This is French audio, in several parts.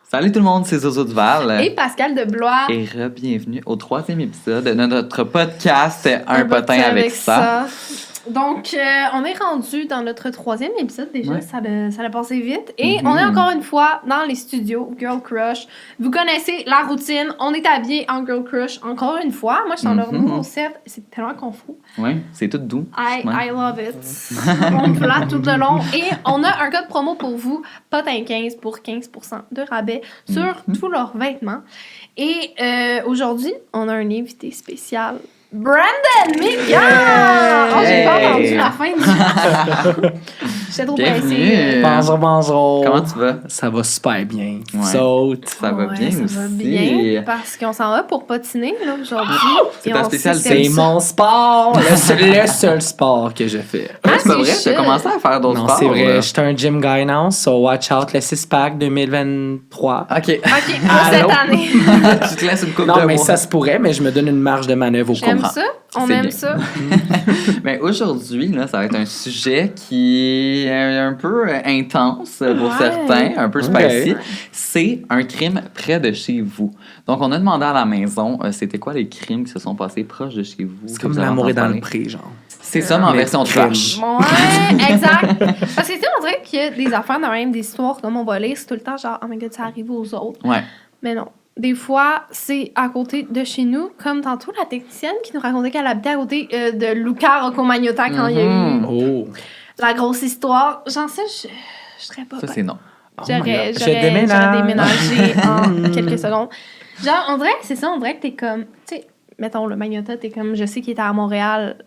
Salut tout le monde, c'est Zozo Duval. Et Pascal de Blois. Et bienvenue au 3e épisode de notre podcast Un potin avec ça. Donc, on est rendu dans notre 3e épisode déjà, Ouais. ça a passé vite. Et on est encore une fois dans les studios Girl Crush. Vous connaissez la routine, on est habillés en Girl Crush encore une fois. Moi, je suis dans leur nouveau set, c'est tellement confus. Oui, c'est tout doux. I love it. On me flatte tout le long. Et on a un code promo pour vous, potin15 pour 15% de rabais sur tous leurs vêtements. Et aujourd'hui, on a un invité spécial. Brandon Mika! Oh, j'ai pas entendu la fin du J'étais trop pressée. Bonjour. Comment tu vas? Ça va super bien. Ouais. Saute. Ça va bien ça aussi. va bien, parce qu'on s'en va pour patiner là, aujourd'hui. C'est Et ta on spécialité. sait C'est ça. mon sport. le seul sport que je fais. C'est pas vrai, c'est tu as shit. commencé à faire d'autres Non, sports. c'est vrai. là. Je suis un gym guy now, so watch out. Le 6-pack 2023. OK. OK, pour cette Allô? année. Tu te laisses une coupe Non, de mais mois. ça se pourrait, mais je me donne une marge de manœuvre au J'aime comprend. ça. On C'est aime bien. ça. Mais aujourd'hui, là, ça va être un sujet qui est un peu intense pour Ouais. certains, un peu spicy. Ouais. C'est un crime près de chez vous. Donc, on a demandé à la maison, c'était quoi les crimes qui se sont passés proches de chez vous? C'est que comme vous avez l'amour est entendu dans le parler? pré, genre. C'est ça, mais en Mais version crime. trash. Ouais, exact. Parce que tu sais, on dirait qu'il y a des affaires dans même des histoires comme on va lire, c'est tout le temps genre, oh my god, ça arrive aux autres. Ouais. Mais non. Des fois, c'est à côté de chez nous, comme tantôt la technicienne qui nous racontait qu'elle habitait à côté de Luca Rocco Magnotta quand il y a eu Oh. la grosse histoire. J'en sais, je serais pas Ça, bien. c'est non. Oh my J'aurais God. Je déménage. déménagé en quelques secondes. Genre, on dirait que c'est ça, on dirait que t'es comme, tu sais, mettons le Magnotta, t'es comme, je sais qu'il était à Montréal,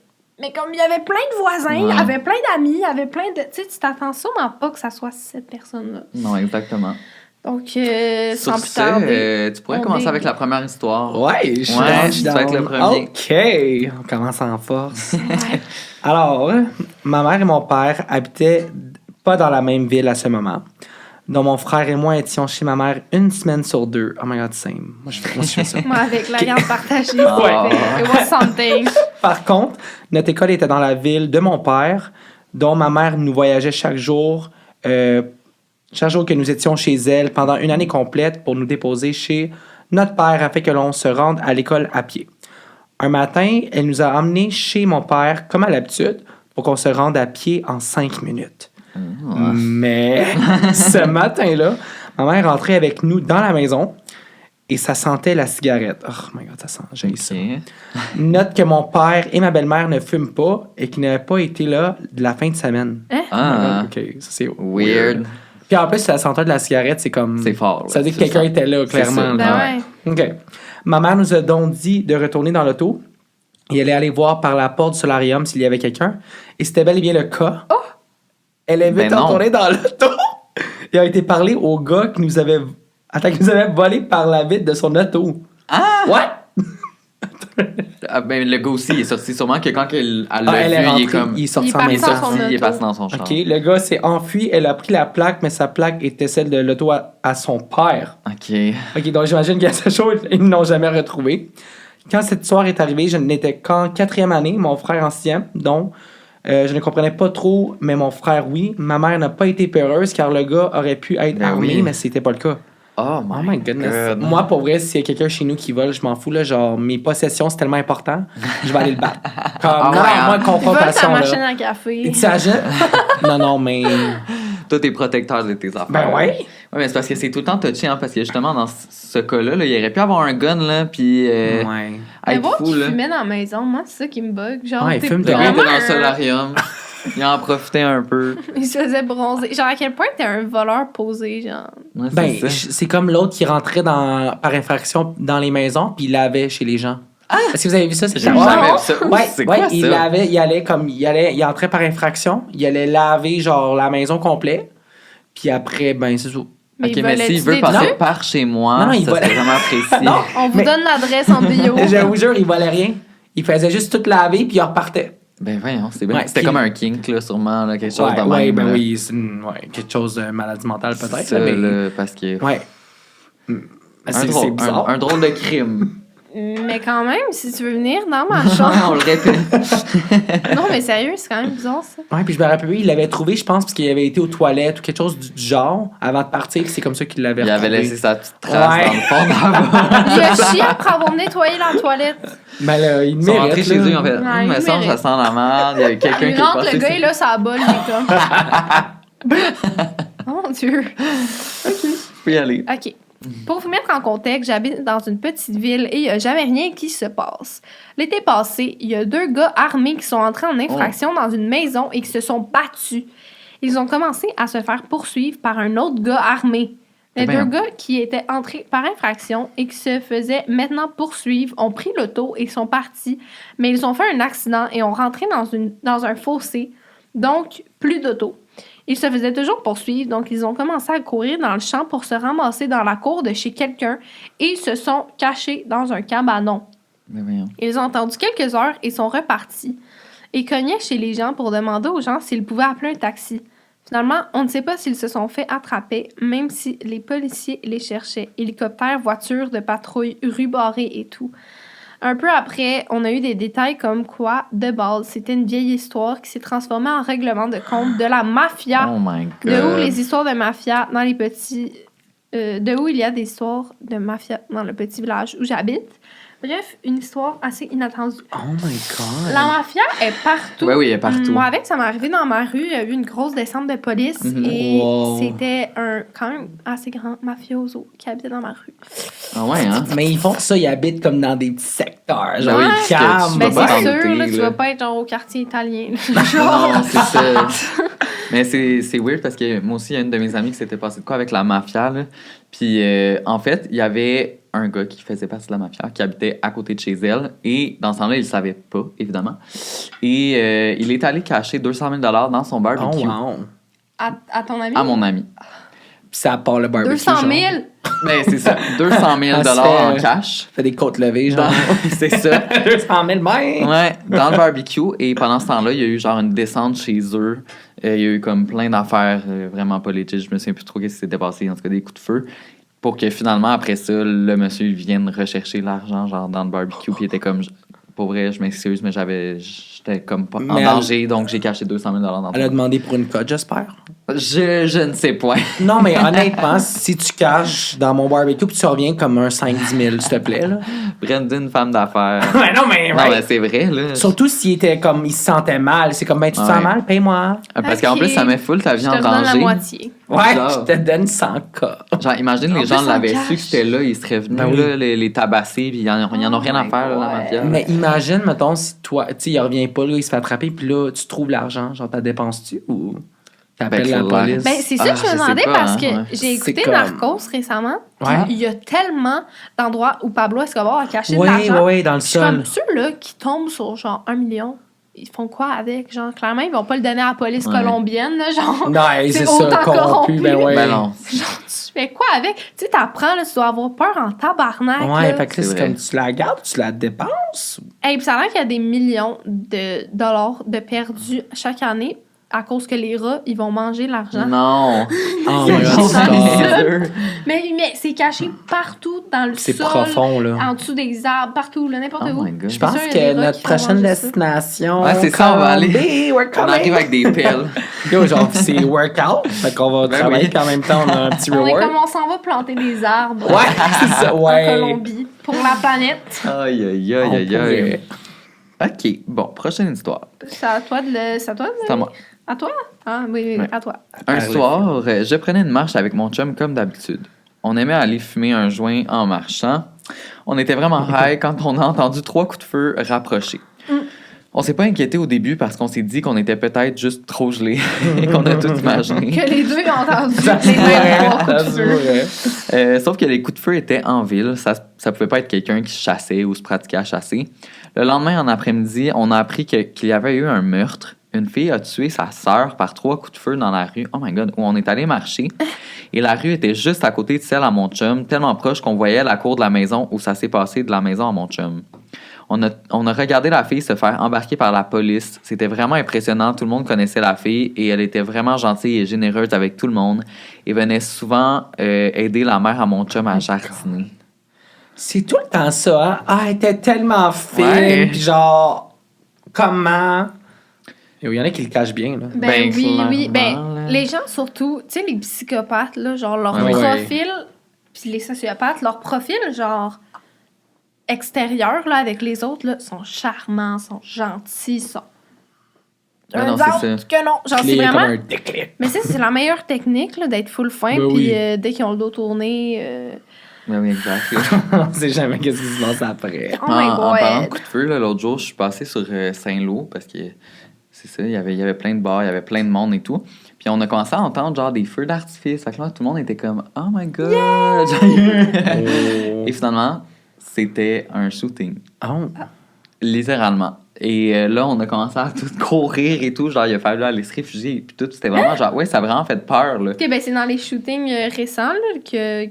mais comme il y avait plein de voisins, il y Ouais. avait plein d'amis, il y avait plein de, tu sais, tu t'attends sûrement pas que ça soit cette personne-là. Non, exactement. Donc, Sur sans plus ce, tarder. tu pourrais on commencer est- avec la première histoire. Ouais, je suis Ouais, down, je tu suis vas être le down. premier. OK, on commence en force. Alors, ma mère et mon père habitaient pas dans la même ville à ce moment. Donc, mon frère et moi étions chez ma mère une semaine sur deux. Oh my God, same. Moi, je fais ça. Moi, avec la garde partagée, Ouais. it was something. Par contre, notre école était dans la ville de mon père, dont ma mère nous voyageait chaque jour que nous étions chez elle pendant une année complète pour nous déposer chez notre père afin que l'on se rende à l'école à pied. Un matin, elle nous a emmenés chez mon père, comme à l'habitude, pour qu'on se rende à pied en 5 minutes. Mais ce matin-là, ma mère rentrait avec nous dans la maison et ça sentait la cigarette. Oh my God, ça sent, j'ai ça. OK. Note que mon père et ma belle-mère ne fument pas et qu'ils n'avaient pas été là de la fin de semaine. Ah, OK, ça c'est weird. Puis en plus, la senteur de la cigarette, c'est comme... C'est fort. Ça veut dire que c'est quelqu'un ça. était là, C'est ça. clairement. là. Ben ouais. OK. Ma mère nous a donc dit de retourner dans l'auto et elle est allée voir par la porte du solarium s'il y avait quelqu'un. Et c'était bel et bien le cas. Elle est vite Ben non. retournée dans l'auto et a été parler au gars qui nous avait... Attends, qui nous avait volé par la vitre de son auto. Ah! Ouais! Ah, ben, le gars aussi, il est sorti sûrement que quand elle l'a Elle est vu, rentrée, il est comme... il est sorti Il est en parti même dans temps. son il est auto. passé dans son char. OK, le gars s'est enfui, elle a pris la plaque, mais sa plaque était celle de l'auto à son père. OK. OK, donc j'imagine qu'à ce jour, ils ne l'ont jamais retrouvé. Quand cette histoire est arrivée, je n'étais qu'en 4e année, mon frère en 6e, donc je ne comprenais pas trop, mais mon frère, oui. Ma mère n'a pas été peureuse car le gars aurait pu être Ben armé, oui. mais c'était pas le cas. Oh Oh my goodness. God. Moi, pour vrai, s'il y a quelqu'un chez nous qui vole, je m'en fous, là, genre, mes possessions, c'est tellement important, je vais aller le battre. Comme, Ah non, ouais, hein? moi, Il vole ta confrontation, machine là. à café. Tu agis? Non, mais... Toi, t'es protecteur de tes affaires. Ben ouais. Ouais, mais c'est parce que c'est tout le temps touché, hein, parce que justement, dans ce cas-là, là, il aurait pu avoir un gun, là, puis Ouais. Mais être voir fou, qu'il là. fumait dans la maison, moi, c'est ça qui me bug. Genre, Ouais, il t'es fume Le gars dehors. était dans le vraiment un- solarium. Il en profitait un peu. Il se faisait bronzer. Genre, à quel point t'es un voleur posé, genre. Ouais, Ben, c'est ça. c'est comme l'autre qui rentrait par infraction dans les maisons puis il lavait chez les gens. Est-ce que vous avez vu ça? J'ai Ouais. jamais vu ça. Ouh, Ouais, c'est ouais, quoi il ça? lavait, il entrait par infraction, il allait laver genre la maison complète, puis après, ben c'est ça. Mais Ok, il mais volait s'il veut des passer trucs. par chez moi, Non, il ça volait. serait vraiment apprécié. Non, On vous mais- donne l'adresse en bio. Je vous jure, il volait rien. Il faisait juste tout laver puis il repartait. Ben voyons, c'est bien. Ouais, C'était puis- comme un kink, là, sûrement, là, quelque chose Ouais, de même. ouais, ben là. oui, c'est quelque chose de maladie mentale peut-être. C'est ça, là, mais... là, parce que... Ouais. Mais Un c'est drôle, bizarre. un drôle de crime. Mais quand même, si tu veux venir dans ma chambre. On le répète. Non, mais sérieux, c'est quand même bizarre, ça. Ouais, puis je me rappelle, il l'avait trouvé, je pense, parce qu'il avait été aux toilettes ou quelque chose du genre avant de partir, puis c'est comme ça qu'il l'avait Il avait retrouvé. laissé sa petite trace Ouais. dans le fond là-bas. Il a chié après avoir nettoyé la toilette. Mais là, il Ils sont mérite, rentrés chez là. eux, ils ont fait Ouais, me il semble, ça mérite. sent la merde. Il y a quelqu'un qui Il est rentre, passé. le gars, il est là, ça bolle, il est comme. Oh mon Dieu. Je peux y aller. OK. Pour vous mettre en contexte, j'habite dans une petite ville et il n'y a jamais rien qui se passe. L'été passé, il y a 2 gars armés qui sont entrés en infraction dans une maison et qui se sont battus. Ils ont commencé à se faire poursuivre par un autre gars armé. Les Ben 2 gars qui étaient entrés par infraction et qui se faisaient maintenant poursuivre ont pris l'auto et sont partis, mais ils ont fait un accident et ont rentré dans un fossé, donc plus d'auto. Ils se faisaient toujours poursuivre, donc ils ont commencé à courir dans le champ pour se ramasser dans la cour de chez quelqu'un et ils se sont cachés dans un cabanon. Mais voyons. Ils ont attendu quelques heures et sont repartis. Ils cognaient chez les gens pour demander aux gens s'ils pouvaient appeler un taxi. Finalement, on ne sait pas s'ils se sont fait attraper, même si les policiers les cherchaient. Hélicoptères, voitures de patrouille, rues barrées et tout. Un peu après, on a eu des détails comme quoi, de base, c'était une vieille histoire qui s'est transformée en règlement de compte de la mafia. Oh my god. De où les histoires de mafia dans les petits... de où il y a des histoires de mafia dans le petit village où j'habite. Bref, une histoire assez inattendue. Oh my God. La mafia est partout. Ouais, oui, il est partout. Moi, avec, ça m'est arrivé dans ma rue. Il y a eu une grosse descente de police et Wow. c'était un quand même assez grand mafioso qui habitait dans ma rue. Ah ouais, hein? Mais ils font ça, ils habitent comme dans des petits secteurs, genre oui, ils parce que calment. tu Ben, peux pas c'est t'en sûr, là, douter, tu là. vas pas être genre au quartier italien. Non, c'est ça. Mais c'est weird parce que moi aussi, il y a une de mes amies qui s'était passé de quoi avec la mafia. Là. Puis en fait, il y avait un gars qui faisait partie de la mafia qui habitait à côté de chez elle. Et dans ce temps-là, il le savait pas, évidemment. Et il est allé cacher 200 000 dans son Oh barbecue wow. À ton avis? à mon ami. Puis ça part le barbecue. 200 000? genre. Ben, c'est ça. 200 000 Ça se en fait- cash. Fait des côtes levées, genre. C'est ça. 200 000 mais. Ouais, dans le barbecue. Et pendant ce temps-là, il y a eu genre une descente chez eux. Il y a eu comme plein d'affaires vraiment pas legit. Je me souviens plus trop ce qui s'était passé. En tout cas, des coups de feu. Pour que finalement, après ça, le monsieur vienne rechercher l'argent genre dans le barbecue. Puis il était comme... Pour vrai, je m'excuse, mais j'étais comme pas en Mais danger. Donc, j'ai caché 200 000 dans Elle a ton... demandé pour une cote, j'espère. Je ne sais pas. Non, mais honnêtement, si tu caches dans mon barbecue puis tu reviens comme un 5-10 000, s'il te plaît, là. Brandon, femme d'affaires. Ouais, non, mais, Non, right. mais c'est vrai, là. Surtout s'il était comme, il se sentait mal. C'est comme, ben, tu te Ouais. sens mal, paye-moi. Parce qu'en Ok. plus, ça met full ta vie Je en te redonne la danger. moitié. Ouais, Bizarre. je te donne 100K. Genre, imagine, les En gens plus, en l'avaient cash. su que c'était là, ils seraient venus Ben oui. là, les tabasser, puis ils en ont rien à faire, là, la mafia. Mais imagine, mettons, si toi, tu sais, il revient pas, là, il se fait attraper, puis là, tu trouves l'argent, genre, t'as dépenses-tu ou t'appelles Ben, la clair. police? Ben, c'est ça Ah, que je je me sais demandais pas, parce hein, que ouais. j'ai écouté C'est comme- Narcos récemment. puis Ouais. il y a tellement d'endroits où Pablo Escobar a caché de Oui, l'argent. oui, dans le Je suis comme, sol. ceux-là qui tombent sur genre 1 million, ils font quoi avec? Genre, clairement, ils vont pas le donner à la police Ouais. colombienne, là, genre. Non, c'est c'est ça, autant corrompu, corrompu. ben ouais. Ben non. Genre, tu fais quoi avec? Tu sais, t'apprends, là, tu dois avoir peur en tabarnak. Ouais, là. fait que là, C'est c'est vrai. comme tu la gardes, tu la dépenses. Hey, puis ça a l'air qu'il y a des millions de dollars de perdus chaque année à cause que les rats, ils vont manger l'argent. Non. Oh my my God, God, ça, stop. Mais c'est caché partout dans le C'est sol. profond, là. En dessous des arbres, partout, là, n'importe Oh où. my God. Je pense sûr, il y a des que rats notre qui vont prochaine manger ça. destination. Ouais, c'est ça, on va aller. Colombie, we're On coming. arrive avec des pelles. Yo, genre, c'est workout. Fait qu'on va Ben travailler, oui. puis en même temps, on a un petit On est reward. comme on s'en va planter des arbres Ouais, c'est ça, en ouais. Colombie pour la planète. Aïe, aïe, aïe, On aïe, aïe. pourrait. OK, bon, prochaine histoire. C'est à toi de le. C'est à toi de C'est à moi. À toi? Ah, oui, Ouais. à toi. Un Allez. soir, je prenais une marche avec mon chum comme d'habitude. On aimait aller fumer un joint en marchant. On était vraiment high quand on a entendu 3 coups de feu rapprochés. On s'est pas inquiété au début parce qu'on s'est dit qu'on était peut-être juste trop gelés et qu'on a tout imaginé. Que les deux ont entendu Ça les se mêmes pourrait, trois coups ça de se feu. pourrait. Sauf que les coups de feu étaient en ville. Ça pouvait pas être quelqu'un qui chassait ou se pratiquait à chasser. Le lendemain, en après-midi, on a appris qu'il y avait eu un meurtre. Une fille a tué sa sœur par 3 coups de feu dans la rue. Oh my God, où on est allé marcher. Et la rue était juste à côté de celle à mon chum, tellement proche qu'on voyait la cour de la maison où ça s'est passé de la maison à mon chum. On a regardé la fille se faire embarquer par la police. C'était vraiment impressionnant. Tout le monde connaissait la fille et elle était vraiment gentille et généreuse avec tout le monde et venait souvent aider la mère à mon chum à jardiner. C'est tout le temps ça, hein? Ah, elle était tellement fine, Ouais. puis genre, comment? Il y en a qui le cachent bien, là. Ben oui. Ben, clairement, là. les gens, surtout, tu sais, les psychopathes, là, genre, leur Ouais, ouais. profil, puis les sociopathes, leur profil, genre, extérieur, là, avec les autres, là, sont charmants, sont gentils, sont... Ah non, Eux c'est autres que non. Genre, Puis c'est il y a comme vraiment... un déclic. Mais c'est la meilleure technique, là, d'être full fin, Ben puis oui. dès qu'ils ont le dos tourné... Ben oui, exact. là. On sait jamais qu'est-ce qui se passe après. Oh my en parlant de god! coup de feu, là, l'autre jour, je suis passé sur Saint-Lô parce que c'est ça, il y avait plein de bars, il y avait plein de monde et tout. Puis on a commencé à entendre genre des feux d'artifice. Fait que là, tout le monde était comme « Oh my God! Oh. Et finalement, c'était un shooting. Oh. Littéralement. Et là, on a commencé à tout courir et tout. Genre, il a fallu aller se réfugier. Puis tout, c'était vraiment genre, ouais, ça a vraiment fait peur, là. Ok, ben c'est dans les shootings récents, là, qu'il y a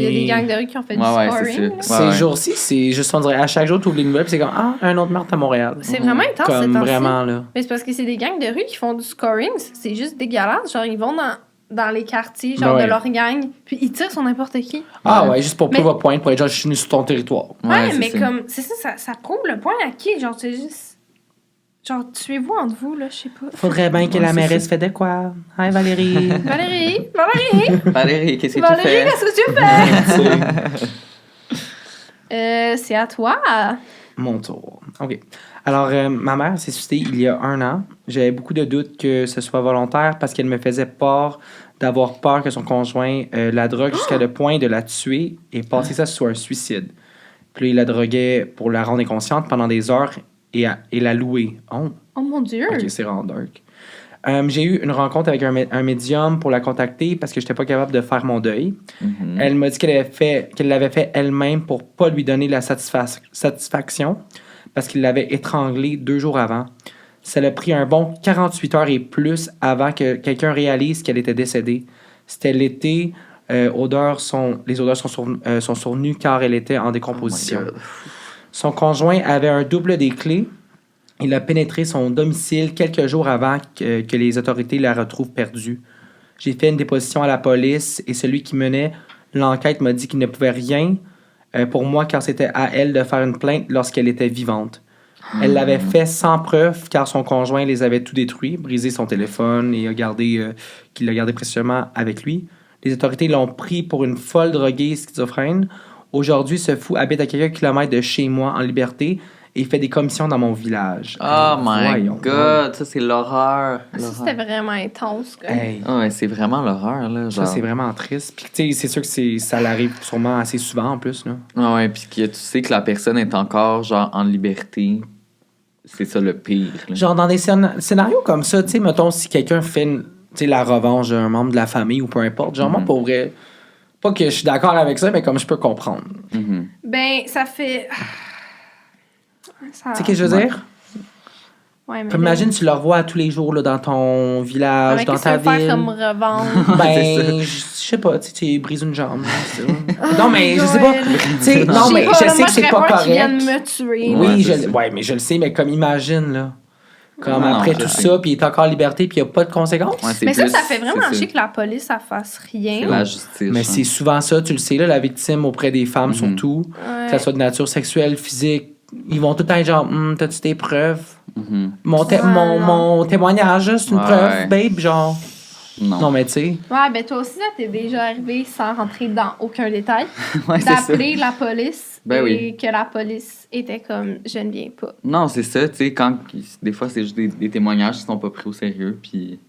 des gangs de rue qui ont fait du Ouais, scoring. c'est là. ça. Ces Ouais. jours-ci, c'est juste, on dirait, à chaque jour, tu ouvres les nouvelles, puis c'est comme, ah, un autre meurtre à Montréal. C'est vraiment intense, ces Comme temps-ci. vraiment, là. Mais c'est parce que c'est des gangs de rue qui font du scoring, c'est juste dégueulasse. Genre, ils vont dans les quartiers, genre, Ben ouais. de leur gang, puis ils tirent sur n'importe qui. Ah Ouais. ouais, juste pour Mais- prouver point, pour être genre, je suis venu sur ton territoire. Ouais, c'est mais ça. comme, c'est ça, ça prouve le point à qui? Genre, c'est juste... Genre, tuez-vous entre vous, là, je sais pas. Faudrait bien que Ouais, la c'est mairesse ça. fait de quoi? Hi, Valérie. Valérie! Valérie, qu'est-ce que tu Valérie, fais? qu'est-ce que tu fais? C'est à toi. Mon tour. OK. Alors, ma mère s'est suicidée il y a 1 an. J'avais beaucoup de doutes que ce soit volontaire parce qu'elle me faisait d'avoir peur que son conjoint la drogue jusqu'à le point de la tuer et passer ça sur un suicide. Puis là, il la droguait pour la rendre inconsciente pendant des heures et la louer. Oh, Oh mon Dieu! OK, c'est vraiment dark. J'ai eu une rencontre avec un médium pour la contacter parce que je n'étais pas capable de faire mon deuil. Mhm. Elle m'a dit qu'elle l'avait fait elle-même pour pas lui donner la satisfaction parce qu'il l'avait étranglée 2 jours avant. Ça l'a pris un bon 48 heures et plus avant que quelqu'un réalise qu'elle était décédée. C'était l'été. Les odeurs sont survenues car elle était en décomposition. Oh my God. Son conjoint avait un double des clés. Il a pénétré son domicile quelques jours avant que les autorités la retrouvent perdue. J'ai fait une déposition à la police et celui qui menait l'enquête m'a dit qu'il ne pouvait rien pour moi car c'était à elle de faire une plainte lorsqu'elle était vivante. Elle l'avait fait sans preuve car son conjoint les avait tout détruits, brisé son téléphone et qu'il l'a gardé précieusement avec lui. Les autorités l'ont pris pour une folle droguée schizophrène. Aujourd'hui, ce fou habite à quelques kilomètres de chez moi en liberté et fait des commissions dans mon village. Oh my Voyons God, ça c'est l'horreur. Ça, c'était vraiment intense, quoi. Hey, Ah ouais, c'est vraiment l'horreur, là. ça, Genre. c'est vraiment triste. Puis, tu sais, c'est sûr que ça l'arrive sûrement assez souvent en plus. Là. Ah ouais, puis que tu sais que la personne est encore, genre, en liberté. C'est ça le pire, là. Genre, dans des scénarios comme ça, tu sais, mettons, si quelqu'un fait la revanche d'un membre de la famille ou peu importe, genre, moi, pour vrai, pas que je suis d'accord avec ça, mais comme je peux comprendre. Mhm. Ben, ça fait... Ça... Tu sais ce que je veux Ouais. dire? Ouais, mais Comme imagine, tu le revois tous les jours là, dans ton village, mais dans qu'est-ce ta que tu veux ville. faire comme revanche? Ben, je sais pas, tu brises une jambe. c'est ça. Non, mais je sais pas. Joël. Tu sais, non, mais je sais que c'est pas Qui viennent correct. me tuer. Oui, Ouais, c'est ça. ouais, mais je le sais, mais comme imagine, là. Comme Non, après je tout sais. ça, puis il est encore en liberté, puis il n'y a pas de conséquences. Ouais, c'est Mais ça, plus- ça fait vraiment c'est ça. chier que la police, ça fasse rien. C'est la justice. Mais hein. c'est souvent ça, tu le sais, là, la victime auprès des femmes surtout, Ouais. que ça soit de nature sexuelle, physique, ils vont tout le temps être genre, t'as-tu des preuves? Mhm. Mon témoignage, là, c'est une Ouais, preuve, ouais. babe, genre. Non. Non, mais tu sais. Ouais, ben toi aussi, ça t'es déjà arrivé sans rentrer dans aucun détail. Ouais, c'est ça. D'appeler la police Ben et oui. que la police était comme je ne viens pas. Non, c'est ça, tu sais, quand des fois c'est juste des témoignages qui sont pas pris au sérieux, puis.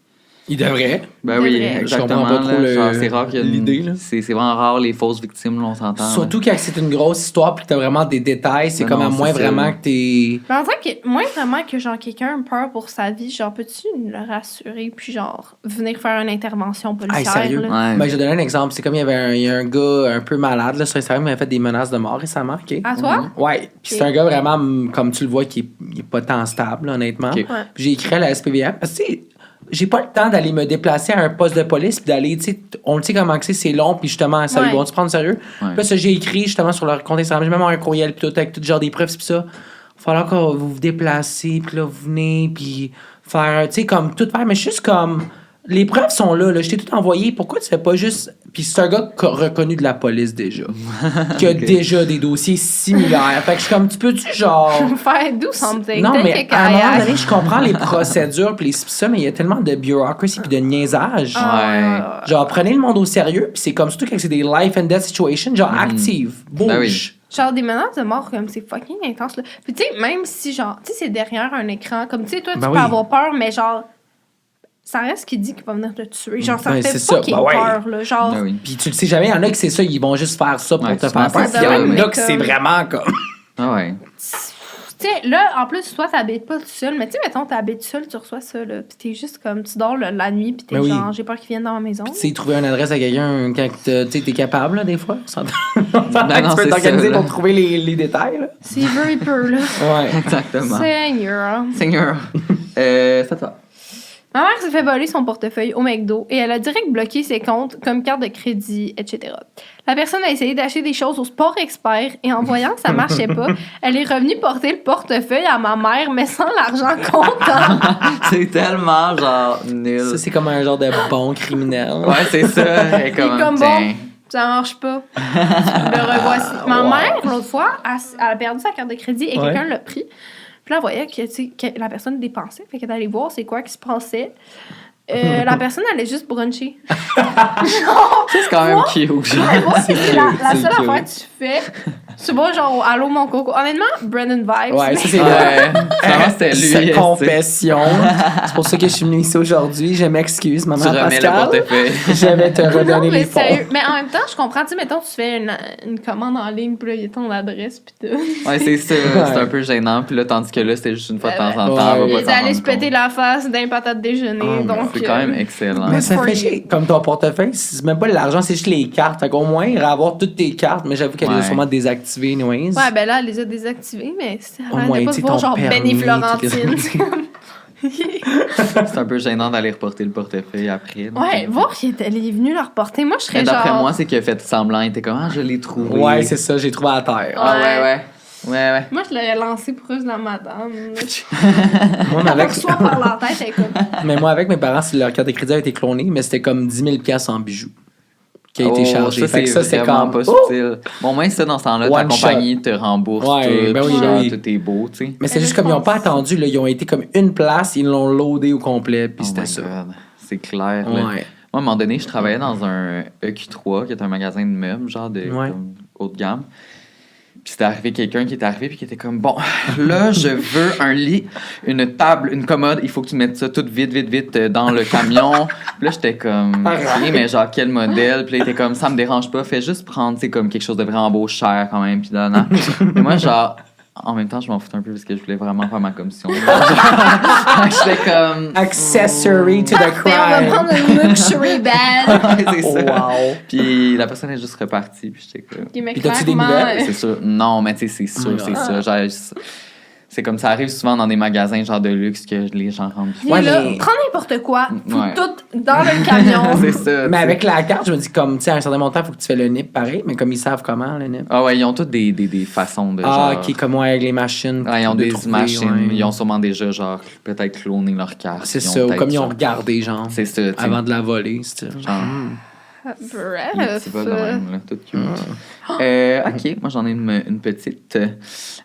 Il devrait. Ben C'est oui, vrai. exactement. Je comprends pas trop là, genre, c'est rare qu'il y a l'idée, là. C'est vraiment rare les fausses victimes, là, on s'entend. Surtout quand c'est une grosse histoire, puis que t'as vraiment des détails, c'est Ben comme non, à moins c'est ça. vraiment que t'es. Mais on dirait que, moi, vraiment, que genre quelqu'un a peur pour sa vie, genre, peux-tu le rassurer, puis genre, venir faire une intervention policière, sérieux? là? Ouais. Ben, je vais donner un exemple. C'est comme il y a un gars un peu malade là, sur Instagram, il a fait des menaces de mort récemment, OK? À toi? Ouais, puis c'est un gars vraiment, comme tu le vois, qui est pas tant stable, là, honnêtement. Ok. Ouais. Puis j'ai écrit à la SPVM, parce que, tu sais, j'ai pas le temps d'aller me déplacer à un poste de police, puis d'aller, tu sais, on le sait comment que c'est long, puis justement, ça Ouais. ils vont se prendre au sérieux. Ouais. Puis là, ça, j'ai écrit justement sur leur compte Instagram, j'ai même un courriel, puis tout, avec tout genre des preuves, puis ça. Il va falloir que vous vous déplacez, puis là, vous venez, puis faire, tu sais, comme tout faire, mais juste comme Les preuves sont là. Je t'ai tout envoyé. Pourquoi tu fais pas juste... Puis c'est un gars reconnu de la police déjà. Qui a déjà des dossiers similaires. Fait que je suis comme, tu peux-tu genre... Faire do something. Non, mais à un moment kayak. donné, je comprends les procédures puis ça, mais il y a tellement de bureaucracy puis de niaisage. Genre, prenez le monde au sérieux, puis c'est comme surtout quand c'est des life and death situations, genre active, bouge. Ben oui. Genre, des menaces de mort, comme c'est fucking intense, là. Puis, tu sais, même si, genre, tu sais, c'est derrière un écran, comme, tu sais, toi, tu Ben peux oui. avoir peur, mais genre, ça reste qu'il dit qu'il va venir te tuer. Genre, ça Ben, fait c'est ça. fucking Ben ouais. peur, là. Genre, Ben oui. Puis tu le sais jamais, il y en a qui c'est ça, ils vont juste faire ça pour Ouais, te souvent, faire peur. c'est Puis il y en ça, a mais que c'est comme- vraiment comme... Ah ouais. tu sais, là, en plus, toi, t'habites pas tout seul, mais tu sais, mettons, t'habites seul, tu reçois ça, là. Puis t'es juste comme, tu dors la nuit, puis t'es Ben oui. genre, j'ai peur qu'ils viennent dans ma maison. Tu sais, trouver une adresse à quelqu'un quand tu sais, t'es capable, là, des fois. non, Tu peux c'est t'organiser ça, là. pour trouver les détails, là. S'il veut, il peut, là. Ouais. Exactement. Seigneur. Seigneur. C'est à toi. Ma mère s'est fait voler son portefeuille au McDo et elle a direct bloqué ses comptes comme carte de crédit, etc. La personne a essayé d'acheter des choses au Sport Expert et en voyant que ça marchait pas, elle est revenue porter le portefeuille à ma mère mais sans l'argent comptant. C'est tellement genre nul. Ça, c'est comme un genre de bon criminel. Ouais, c'est ça. Elle est Il est comme tiens. bon, ça marche pas. Le revoici. Ma Wow. mère, l'autre fois, elle a perdu sa carte de crédit et Ouais. quelqu'un l'a pris. Puis là, elle voyait que, tu sais, que la personne dépensait. Fait qu'elle est allée voir c'est quoi qui se passait. La personne allait juste bruncher. C'est quand même cute. Genre. Moi, c'est la C'est seule cute. affaire que tu fais. Tu vois, genre, allô, mon coco. Honnêtement, Brandon vibes. Ouais, ça, c'est Ouais. Finalement, c'était lui. Cette tu sais. confession. C'est pour ça que je suis venue ici aujourd'hui. Je m'excuse, maman Tu remets le Pascal. portefeuille. Je vais te Non, redonner mais les fonds. sérieux. Mais en même temps, je comprends. Tu sais, mettons, tu fais une commande en ligne, puis là, il y a ton adresse, puis tout. Ouais, c'est ça. C'est un peu gênant. Puis là, tandis que là, c'était juste une fois de temps en temps. Ouais. Elle va Il pas est s'en allé rendre se péter compte. la face d'un patate déjeuner. Oh, donc, C'est quand même excellent. Mais ça for fait you. chier. Comme ton portefeuille, c'est même pas l'argent, c'est juste les cartes. Fait qu'au moins, il va avoir toutes tes cartes, mais j'avoue qu'elle Ouais. est sûrement désactivée, anyways. Ouais, ben là, elle les a désactivés, mais Au elle moins, n'arrêtait pas tu sais, de voir ton genre Ben et permis, Florentine. C'est comme- C'est un peu gênant d'aller reporter le portefeuille après. là. Ouais, voir qu'il est venu le reporter. Moi, je Mais serais d'après genre. moi, c'est qu'il a fait semblant. Il était comme, ah, je l'ai trouvé. Ouais, c'est ça, j'ai trouvé à terre. Ah, ouais. Ouais. Moi, je l'aurais lancé proche de la madame. Moi, mais Elle avec, reçoit par la tête, elle est comme. mais moi, avec mes parents, leur carte de crédit a été clonée, mais c'était comme 10 000 $, en bijoux qui a été Oh, chargé. Fait que c'est c'est vraiment comme... pas Oh! subtil. Bon, au moins, ça, dans ce temps-là, ta One compagnie te rembourse Ouais, tout. ben oui, puis ben genre, oui. tout est beau, tu sais. Mais c'est Mais juste je comme ils n'ont pas pense- attendu, là, ils ont été comme une place, ils l'ont loadé au complet, puis Oh c'était my ça. God. C'est clair. là. Ouais. Moi, à un moment donné, je travaillais dans un EQ3, qui est un magasin de meubles, genre de Ouais. comme, haut de gamme. Puis c'était arrivé quelqu'un qui était arrivé puis qui était comme, bon, là, je veux un lit, une table, une commode, il faut que tu mettes ça tout vite dans le camion. Puis là, j'étais comme, ok, mais genre, quel modèle? Puis là, il était comme, ça me dérange pas, fais juste prendre, tu sais, comme quelque chose de vraiment beau, cher quand même. Puis là, non. Mais moi, genre, en même temps, je m'en foutais un peu parce que je voulais vraiment faire ma commission. J'étais comme... Accessory to the Parfait, on va crime. prendre une luxury bag. Ouais, c'est ça. Wow. Puis la personne est juste repartie, puis j'étais comme... Qui Puis t'as-tu des clairement, nouvelles? C'est sûr. Non, mais tu sais, c'est sûr, Oh my c'est God. ça. Genre, c'est comme ça arrive souvent dans des magasins genre de luxe que les gens rentrent. il est Ouais, là, mais- prends n'importe quoi, faut Ouais. tout dans le camion. c'est ça. Mais tu avec sais. la carte, je me dis comme, tu sais, à un certain montant, il faut que tu fais le NIP pareil, mais comme ils savent comment, le NIP. Ah ouais, ils ont toutes des façons de Ah, genre... ok, comme ouais, avec les machines. Ouais, ils ont de des trouver, machines. ouais. Ils ont sûrement déjà genre peut-être cloné leur carte. C'est Ils ont ça, ou peut-être comme ils ont genre- regardé, genre, C'est ça, tu sais. avant de la voler, c'est Genre, Bref. c'est pas de même, là, tout cute. Ok, moi j'en ai une petite.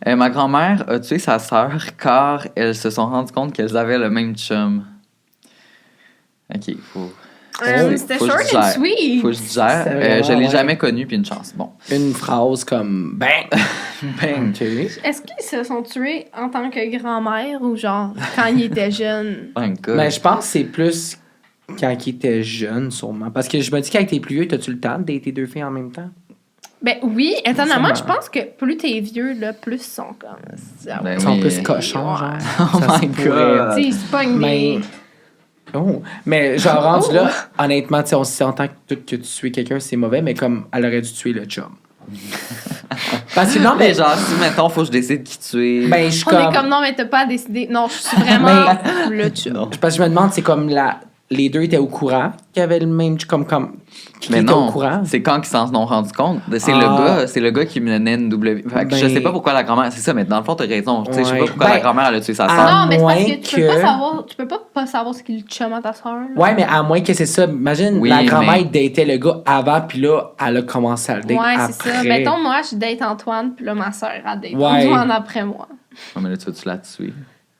Ma grand-mère a tué sa sœur car elles se sont rendues compte qu'elles avaient le même chum. Ok, faut C'était faut que short je and gère. sweet. que je digère. C'est vraiment, Je l'ai ouais. jamais connu, puis une chance. Bon. une phrase comme, bang! Ben, Ok. Est-ce qu'ils se sont tués en tant que grand-mère ou genre quand ils étaient jeunes? thank God. Mais je pense que c'est plus quand ils étaient jeunes, sûrement. Parce que je me dis qu'avec t'es plus vieux, t'as-tu le temps de dater deux filles en même temps? Ben oui, étonnamment, je Sûrement. pense que plus t'es vieux, là, plus ils sont comme ça. Ben Ils sont oui. plus cochons, genre. Oh Ça se my pourrait. God. Tu sais, ils se pognent Mais... des... Oh. Mais genre, rendu là, honnêtement, tu sais, on s'entend que que tu tues quelqu'un, c'est mauvais, mais comme elle aurait dû tuer le chum. Parce que non, Mais mais genre, si mettons, faut que je décide qui tuer. ben, je suis On comme... est comme non, mais t'as pas à décider. Non, je suis vraiment le chum. Non. Parce que je me demande, c'est comme la... les deux étaient au courant qu'il y avait le même comme qui Mais était non, au courant. c'est quand ils s'en sont rendus compte. C'est le gars qui menait une W. Fait que je sais pas pourquoi la grand-mère. C'est ça, mais dans le fond, t'as raison. Je sais pas pourquoi la grand-mère elle a tué sa Ah, sœur. Non, mais c'est parce moins que tu peux pas savoir ce qu'il le chum à ta soeur. Ouais, mais à moins que c'est ça. Imagine, Oui, la grand-mère mais- datait le gars avant, puis là, elle a commencé à le date Ouais, après. c'est ça. Mettons, moi, je date Antoine, puis là, ma soeur, elle date Ouais. Antoine après moi. Ouais, mais là, tu vas-tu la tuer?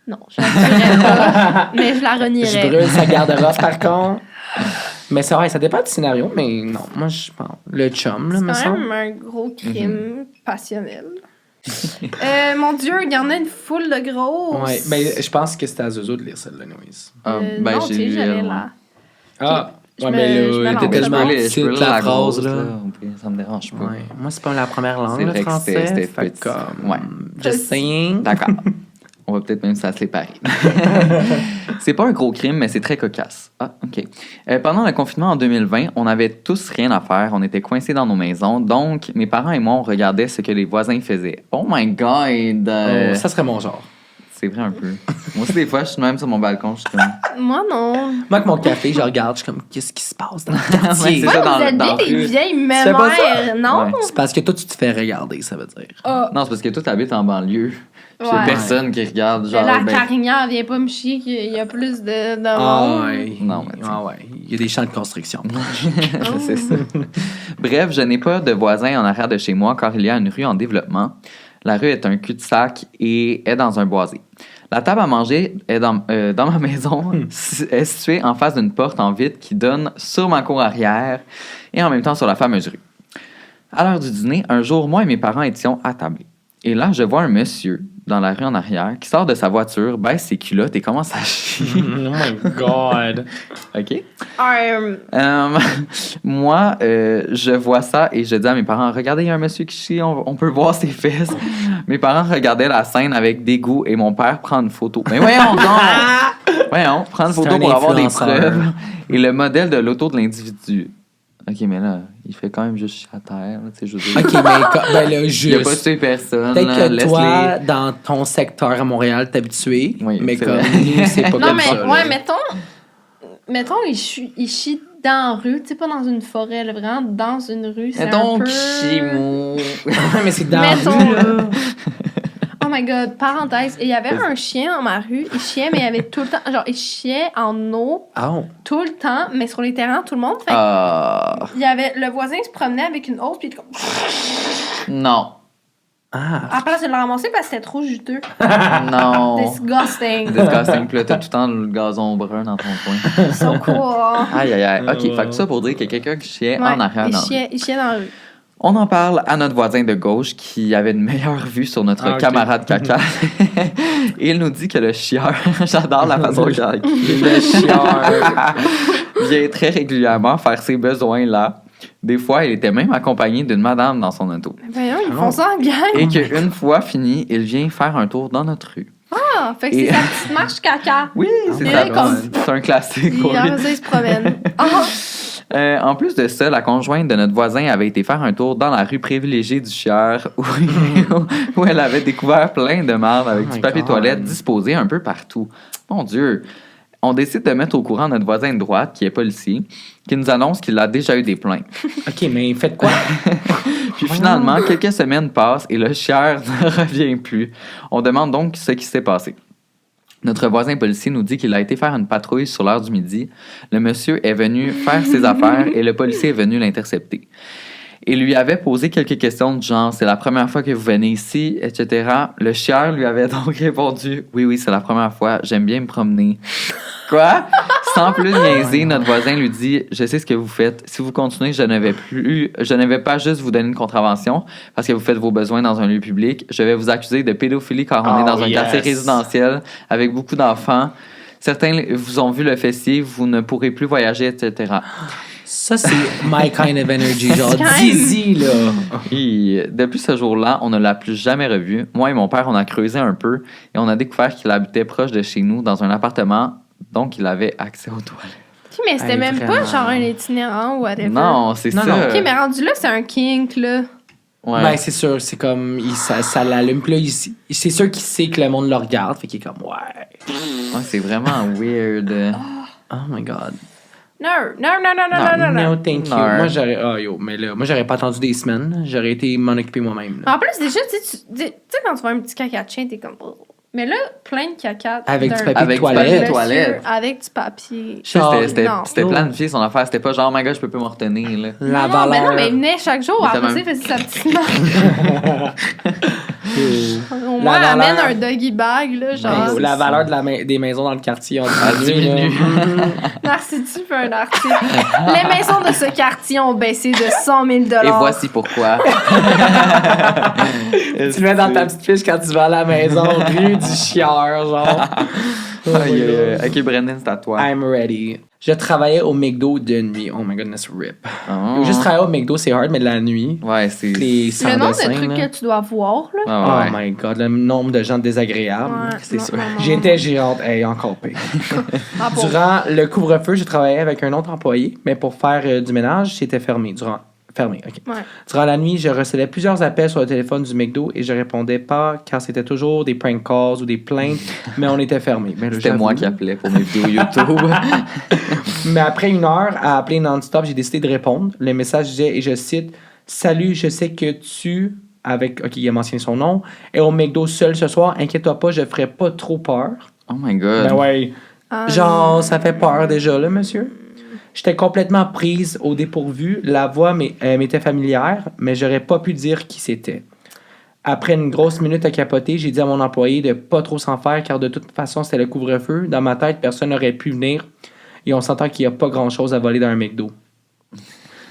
Non, je la tuerais pas, mais je la Je renierais. brûle sa garde-robe, par contre. Mais c'est vrai, ça dépend du scénario, mais non, moi, je pense. Le chum, là, me C'est quand semble. même un gros crime passionnel. Mon Dieu, il y en a une foule de grosses. Ouais, mais je pense que c'était à Zozo de lire celle-là, Louise. Ah, non, tu sais, lu j'allais elle, là. Ah, Je ouais, me- mais je me là, lance. t'es tellement Je peux petite, lire la grosse, phrase, là. Ça me dérange pas. Ouais. Moi, c'est pas la première langue, C'est le vrai que français. c'était Fait petit. comme, Ouais. Just saying. D'accord. On va peut-être même se les parer. C'est pas un gros crime, mais c'est très cocasse. Ah, OK. Pendant le confinement en 2020, on avait tous rien à faire. On était coincés dans nos maisons. Donc, mes parents et moi, on regardait ce que les voisins faisaient. Oh my God! Oh, ça serait mon genre. C'est vrai un peu. Moi aussi, des fois, je suis même sur mon balcon. Je suis comme... Moi, non. Moi, avec mon café, je regarde, je suis comme, qu'est-ce qui se passe dans le Ouais, quartier? c'est Ouais, ça, vous êtes dans des la rue. vieilles C'est pas ça? mères, non? Ouais. C'est parce que toi, tu te fais regarder, ça veut dire. Ah, Non, c'est parce que toi, t'habites en banlieue. Puis il y a ouais. personne qui regarde. Mais Genre, la ben, carrière vient pas me chier qu'il y a plus de Ah, monde. ouais. Non, mais tu sais. Ah, ouais. Il y a des champs de construction. c'est ça. Bref, je n'ai pas de voisin en arrière de chez moi car il y a une rue en développement. La rue est un cul-de-sac et est dans un boisé. La table à manger est dans ma maison, est située en face d'une porte en vitre qui donne sur ma cour arrière et en même temps sur la fameuse rue. À l'heure du dîner, un jour, moi et mes parents étions attablés. Et là, je vois un monsieur dans la rue en arrière qui sort de sa voiture, baisse ses culottes et commence à chier. Oh my God. OK? Euh, Moi, je vois ça et je dis à mes parents, regardez, il y a un monsieur qui chie, on peut voir ses fesses. Mes parents regardaient la scène avec dégoût et mon père prend une photo. Mais voyons donc! Voyons, prend une C'est photo un pour avoir des influenceur. preuves et le modèle de l'auto de l'individu. OK, mais là, il fait quand même juste chier à terre. Tu sais, je veux dire. OK, mais ben là, Il a pas juste. tué personne. Peut-être là, que laisse-les. toi, dans ton secteur à Montréal, t'es habitué, Oui, mais c'est comme vrai. nous, c'est pas non, comme mais, ça. ouais, là. mettons, il chie dans la rue, tu sais, pas dans une forêt, là, vraiment dans une rue, c'est Mettons un peu... Chimou. mais c'est dans la Mettons, rue, là. Oh my God, parenthèse, il y avait un chien dans ma rue, il chiait, mais il y avait tout le temps, genre, il chiait en eau Oh. tout le temps, mais sur les terrains, tout le monde, fait que Ah, il y avait, le voisin se promenait avec une hausse, puis il était comme... non. Ah. À la place de le ramasser parce que c'était trop juteux. Non. Disgusting. Disgusting. Puis là, t'as tout le temps le gazon brun dans ton coin. So cool. Aïe, aïe, aïe. OK, Ouais. fait que ça pour dire qu'il y a quelqu'un qui chiait Ouais, en arrière il dans la rue. chiait dans la rue. On en parle à notre voisin de gauche qui avait une meilleure vue sur notre Ah, ok. camarade caca. Et il nous dit que le chieur, j'adore la façon qu'il a écrit. Le chieur. vient très régulièrement faire ses besoins là. Des fois, il était même accompagné d'une madame dans son auto. Mais voyons, ils Ah font non. ça en gang. Et qu'une fois fini, il vient faire un tour dans notre rue. Ah, fait que Et- c'est sa petite marche caca. Oui, c'est Et ça. là, comme- C'est un classique Il pour lui. il se promène. Ah, En plus de ça, la conjointe de notre voisin avait été faire un tour dans la rue privilégiée du Chieur où elle avait découvert plein de marde avec Oh du my papier God. toilette disposé un peu partout. Mon Dieu! On décide de mettre au courant notre voisin de droite, qui est policier, qui nous annonce qu'il a déjà eu des plaintes. OK, mais faites quoi? Puis finalement, quelques semaines passent et le Chieur ne revient plus. On demande donc ce qui s'est passé. Notre voisin policier nous dit qu'il a été faire une patrouille sur l'heure du midi. Le monsieur est venu faire ses affaires et le policier est venu l'intercepter. Il lui avait posé quelques questions du genre « C'est la première fois que vous venez ici, etc. » Le chieur lui avait donc répondu « Oui, c'est la première fois. J'aime bien me promener. » Quoi? Sans plus niaiser, notre voisin lui dit « Je sais ce que vous faites. Si vous continuez, je ne vais pas juste vous donner une contravention parce que vous faites vos besoins dans un lieu public. Je vais vous accuser de pédophilie car on est dans un quartier résidentiel avec beaucoup d'enfants. Certains vous ont vu le fessier, vous ne pourrez plus voyager, etc. » Ça, c'est my kind of energy. Genre, Kind. Dizzy, là. Et depuis ce jour-là, on ne l'a plus jamais revu. Moi et mon père, on a creusé un peu et on a découvert qu'il habitait proche de chez nous dans un appartement, donc il avait accès aux toilettes. Ok, mais c'était Hey, même vraiment. pas genre un itinérant ou whatever. Non, c'est Non, ça. non. Ok, mais rendu là, c'est un kink, là. Ouais. Ben, c'est sûr, c'est comme, ça l'allume. Puis là, c'est sûr qu'il sait que le monde le regarde. Fait qu'il est comme, ouais. Ouais, c'est vraiment weird. Oh my God. Non, non. No, thank you. Non. Moi, j'aurais pas attendu des semaines. Là. J'aurais été m'en occuper moi-même. Là. En plus, déjà, tu sais, quand tu vois un petit caca de chien, t'es comme... Oh. Mais là, plein de caca. Avec du d'un- papier de Avec du toilette. papier de monsieur toilette. Avec du papier. Genre, non. C'était planifié son affaire. C'était pas genre, oh my god, je peux pas me retenir. Là. La non, mais valeur. non, mais il venait chaque jour. Mais Après t'as ça, il faisait sa petite marque. Au La moins, valeur- amène un doggy bag, là, genre. La valeur des maisons dans le quartier ont diminue. diminué. là. Narcitu fait un article. Les maisons de ce quartier ont baissé de 100 000 Et voici pourquoi. Tu le mets dans ta petite fiche quand tu vas à la maison, rue du chieur, genre. Oh my Aïe, God. ok, Brendan, c'est à toi. I'm ready. Je travaillais au McDo de nuit. Oh my goodness, rip. Oh. Juste travailler au McDo, c'est hard, mais de la nuit. Ouais, c'est. Les sans Le nombre dessin, de trucs là. que tu dois voir, là. Ah, Oh ouais. my God, le nombre de gens désagréables. Ouais, c'est non, sûr. non, non. J'étais gérante. Hey, encore pire. Ah, bon. Durant le couvre-feu, je travaillais avec un autre employé, mais pour faire du ménage, c'était fermé. Fermé, OK. Ouais. Durant la nuit, je recevais plusieurs appels sur le téléphone du McDo et je répondais pas car c'était toujours des prank calls ou des plaintes, mais on était fermé. Mais là, C'était moi qui j'avoue. appelais pour mes vidéos YouTube. Mais après 1 heure à appeler non-stop, j'ai décidé de répondre. Le message disait, et je cite, « Salut, je sais que tu... » avec, OK, il a mentionné son nom. « Et au McDo seul ce soir, inquiète-toi pas, je ferai pas trop peur. Oh my » god. Ben ouais. Ah, Genre, ça fait peur déjà, là, monsieur. J'étais complètement prise au dépourvu. La voix m'était familière, mais j'aurais pas pu dire qui c'était. Après une grosse minute à capoter, j'ai dit à mon employé de pas trop s'en faire, car de toute façon, c'était le couvre-feu. Dans ma tête, personne n'aurait pu venir. Et on s'entend qu'il n'y a pas grand-chose à voler dans un McDo.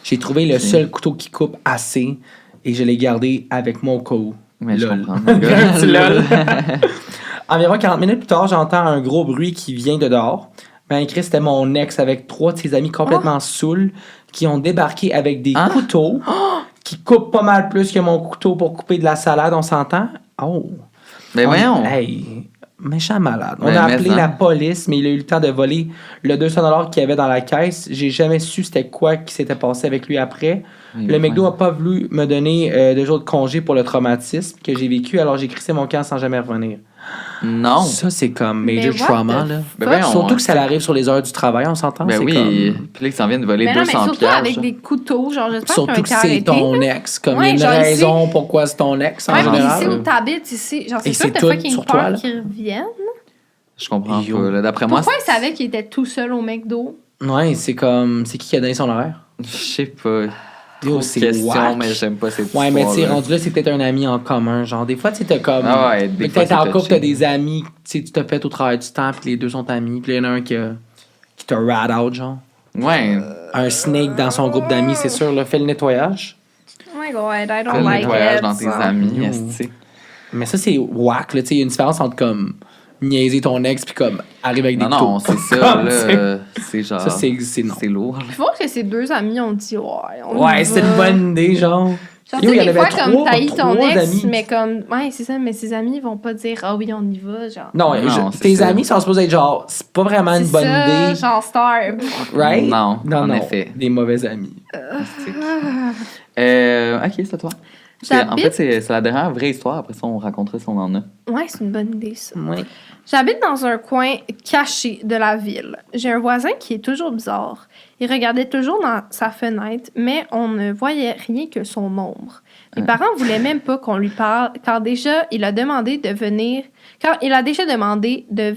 J'ai trouvé le seul couteau qui coupe assez, et je l'ai gardé avec moi au cas où. Mais je Lol. comprends. my god. Un petit lol. Environ 40 minutes plus tard, j'entends un gros bruit qui vient de dehors. Ben, Chris, c'était mon ex avec 3 de ses amis complètement saouls qui ont débarqué avec des Hein? couteaux qui coupent pas mal plus que mon couteau pour couper de la salade, on s'entend? Oh! Mais voyons. Hey, méchant malade. On Mais a appelé mais, la hein. police, mais il a eu le temps de voler le 200$ qu'il y avait dans la caisse. J'ai jamais su c'était quoi qui s'était passé avec lui après. Le McDo n'a pas voulu me donner 2 jours de congé pour le traumatisme que j'ai vécu, alors j'ai crissé mon camp sans jamais revenir. Non. Ça, c'est comme major Mais what trauma, the là. Ben voyons, Surtout que c'est- ça arrive sur les heures du travail, on s'entend? Ben c'est oui. comme- Puis là, ils s'en viennent de voler Mais non, mais 200 surtout piastres. avec genre. des couteaux, genre, j'espère Surtout qu'il que y a un c'est ton là. ex. Comme Ouais, il y a genre une ici- raison pourquoi c'est ton ex, en Ouais, mais général. ici où t'habites, ici, genre, Et c'est sûr c'est que t'as tout fucking sur toi, peur là. qu'ils reviennent. Je comprends Yo. pas. Là. D'après moi, Pourquoi il savait qu'il était tout seul au McDo? Ouais, c'est comme... C'est qui a donné son horaire? je sais pas. Yo, Trop de c'est questions, whack. mais j'aime pas cette Ouais, mais tu sais, histoire-là. rendu là, c'est peut-être un ami en commun. Genre, des fois, tu sais, t'as comme... Ah ouais, des mais fois, peut-être en c'est couple, touché. t'as des amis, tu sais, tu t'as fait au travail du temps, puis les deux sont amis, puis il y en a un qui te rat out, genre. Ouais. Un snake dans son groupe d'amis, c'est sûr, là, fait le nettoyage. Oh my god, I Fais don't le like nettoyage it. dans tes ça. amis, Yo. esti. Mais ça, c'est whack, là, tu sais, il y a une différence entre, comme, niaiser ton ex, puis comme, arriver avec des Non, non, couteaux. c'est ça, Comme, là. c'est- C'est genre. Ça, c'est non. C'est lourd. Je vois que ces deux amis ont dit, ouais, on Ouais, y c'est va. une bonne idée, genre. Genre, Yo, tu il y sais, en des avait fois, comme trois, t'haïs ton trois ex, amis. mais comme, ouais, c'est ça, mais ses amis, ils vont pas dire, ah oui, on y va, genre. Non, Non, c'est tes ça. amis sont supposés être genre, c'est pas vraiment une C'est bonne ça, idée. genre star. Right? Non, non, en non, effet. des mauvais amis. Ok, c'est à toi. En J'habite- fait, c'est la dernière vraie histoire. Après ça, on raconterait si on en a. Ouais, c'est une bonne idée, ça. Oui. J'habite dans un coin caché de la ville. J'ai un voisin qui est toujours bizarre. Il regardait toujours dans sa fenêtre, mais on ne voyait rien que son ombre. Mes parents voulaient même pas qu'on lui parle, car déjà, il a demandé de venir... Car il a déjà demandé de...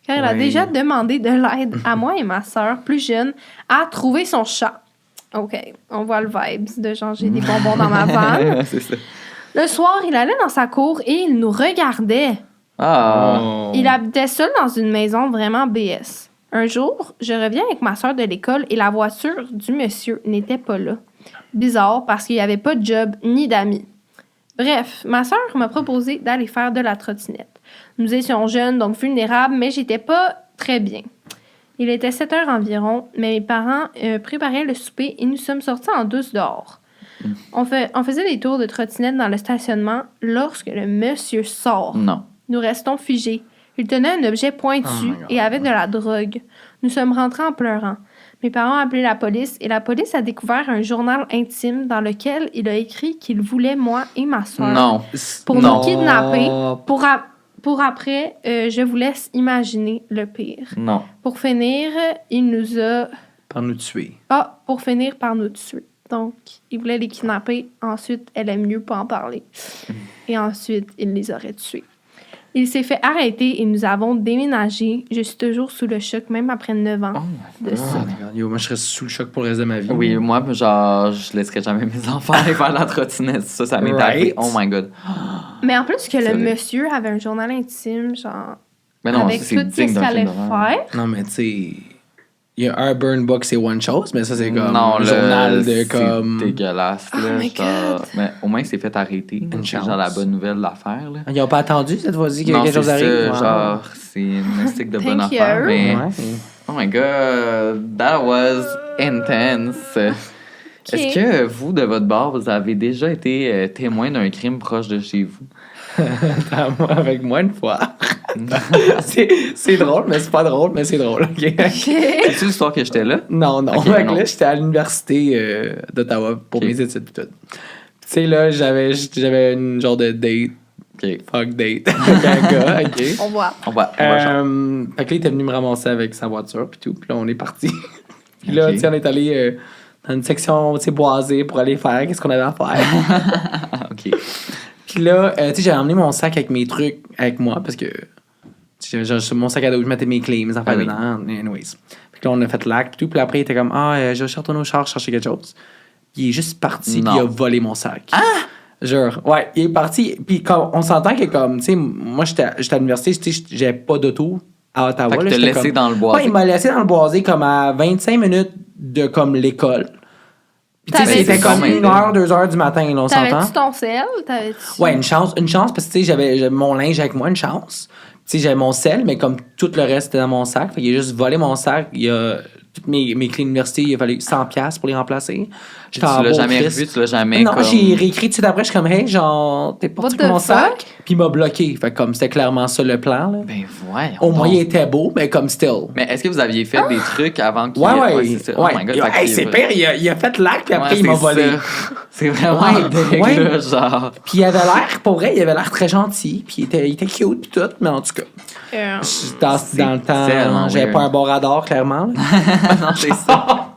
Car il a Oui. déjà demandé de l'aide à moi et ma sœur, plus jeune, à trouver son chat. OK, on voit le vibes de genre j'ai des bonbons dans ma vanne. c'est ça. Le soir, il allait dans sa cour et il nous regardait. Ah. Oh. Il habitait seul dans une maison vraiment BS. Un jour, je reviens avec ma soeur de l'école et la voiture du monsieur n'était pas là. Bizarre parce qu'il n'y avait pas de job ni d'amis. Bref, ma soeur m'a proposé d'aller faire de la trottinette. Nous étions jeunes, donc vulnérables, mais j'étais pas très bien. Il était 7 heures environ, mais mes parents préparaient le souper et nous sommes sortis en douce dehors. On faisait des tours de trottinette dans le stationnement lorsque le monsieur sort. Non. Nous restons figés. Il tenait un objet Oh pointu my God. et avait de la drogue. Nous sommes rentrés en pleurant. Mes parents ont appelé la police et la police a découvert un journal intime dans lequel il a écrit qu'il voulait moi et ma soeur Non. pour Non. nous kidnapper, pour après, je vous laisse imaginer le pire. Non. Pour finir, il nous a... Par nous tuer. Pour finir par nous tuer. Donc, il voulait les kidnapper. Ensuite, elle aime mieux pas en parler. Et ensuite, il les aurait tués. Il s'est fait arrêter et nous avons déménagé. Je suis toujours sous le choc, même après 9 ans de ça. Oh my God. Yo, moi, je serais sous le choc pour le reste de ma vie. Oui, moi, genre, je laisserais jamais mes enfants aller faire la trottinette. Ça m'est arrivé. Right? Oh my God. Mais en plus que le C'est vrai. monsieur avait un journal intime, genre, Mais non, avec c'est tout digne ce d'un qu'il allait film d'horreur. faire. Non, mais tu sais, il y a un burn book, c'est one chose, mais ça, c'est comme Non, un journal de c'est comme. dégueulasse, Oh là. my genre, God. mais au moins, il s'est fait arrêter. C'est chance. genre la bonne nouvelle de l'affaire, là. Ils n'ont pas attendu cette fois-ci qu'il y a Non, quelque c'est chose ça, arrive. Wow. genre, c'est une mystique de bonne Thank affaire, you. mais... Ouais. Oh my God, that was intense. Est-ce que vous, de votre bord, vous avez déjà été témoin d'un crime proche de chez vous? Avec moi une fois. c'est drôle, mais c'est pas drôle, mais c'est drôle. OK? C'est-tu l'histoire que j'étais là? Non. Ok, Fait que non. là, j'étais à l'université d'Ottawa pour Ok. mes études et tout. Tu sais, là, j'avais une genre de date, OK, fuck date, avec un gars, OK? On voit. on va genre. Fait que là, il était venu me ramasser avec sa voiture, puis tout. Puis là, on est parti. Puis là, Ok. tu sais, on est allé dans une section, tu sais, boisée pour aller faire qu'est-ce qu'on avait à faire. OK. Puis là, tu sais, j'ai emmené mon sac avec mes trucs avec moi parce que tu sais, genre, mon sac à dos, je mettais mes clés, mes affaires Ah oui. dedans. Anyways. Puis là, on a fait l'acte, puis tout. Puis après, il était comme, je vais retourner au char chercher quelque chose. Il est juste parti, puis Non. il a volé mon sac. Ah! Genre, ouais, il est parti. Puis on s'entend que, comme, tu sais, moi, j'étais à l'université, tu sais, j'avais pas d'auto à Ottawa. Fait que là, t'as j'étais laissé comme- dans le bois. Ouais, il m'a laissé dans le boisé comme à 25 minutes de comme l'école. Puis tu sais, T'avais- c'était C'est comme bon, 1h, 2h du matin, là, on s'entend? T'avais-tu ton sel? T'avais-tu... Ouais, une chance, parce que tu sais, j'avais mon linge avec moi, une chance. Tu sais, j'avais mon sel, mais comme tout le reste était dans mon sac, fait qu'il a juste volé mon sac. Il a toutes mes clés d'université, il a fallu 100$ pour les remplacer. Tu l'as jamais revu, tu l'as jamais Non, comme... j'ai réécrit tout de suite après, je suis comme, hey, genre, t'es What parti the avec mon sac. fuck? Puis il m'a bloqué. Fait que comme c'était clairement ça le plan, là. Ben voyons Au moins, donc. il était beau, mais comme still. Mais est-ce que vous aviez fait des trucs avant qu'il... Ouais. c'est ça. Oh my God, fait Hey, qu'il- c'est pire, il a fait l'acte, puis après, Ouais, il m'a c'est volé. ça. C'est vraiment Ouais, dingue, ouais. là, genre... Puis il avait l'air, pour vrai, il avait l'air très gentil, puis il était cute, puis tout, mais en tout cas. Dans le temps, tellement j'avais weird. pas un bon radar, clairement. là. non, c'est ça.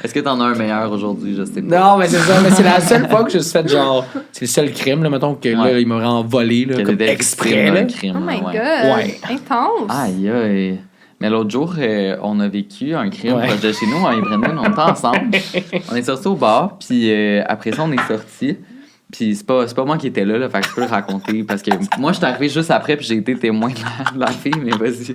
Est-ce que t'en as un meilleur aujourd'hui? Je sais pas. Non, mais c'est ça, mais c'est la seule fois que je me suis fait genre. C'est le seul crime, là, mettons, que là, Ouais. il m'a vraiment volé, là, Que comme t'étais exprès, victime là. d'un crime, Oh my ouais. God! Ouais. Intense! Aïe, aïe. Mais l'autre jour, on a vécu un crime Ouais. proche de chez nous, moi et Brendan, on était ensemble. On est sortis au bar, puis après ça, on est sortis. Puis c'est pas moi qui étais là, fait que je peux le raconter. Parce que moi, je suis arrivé juste après, puis j'ai été témoin de la fille, mais vas-y.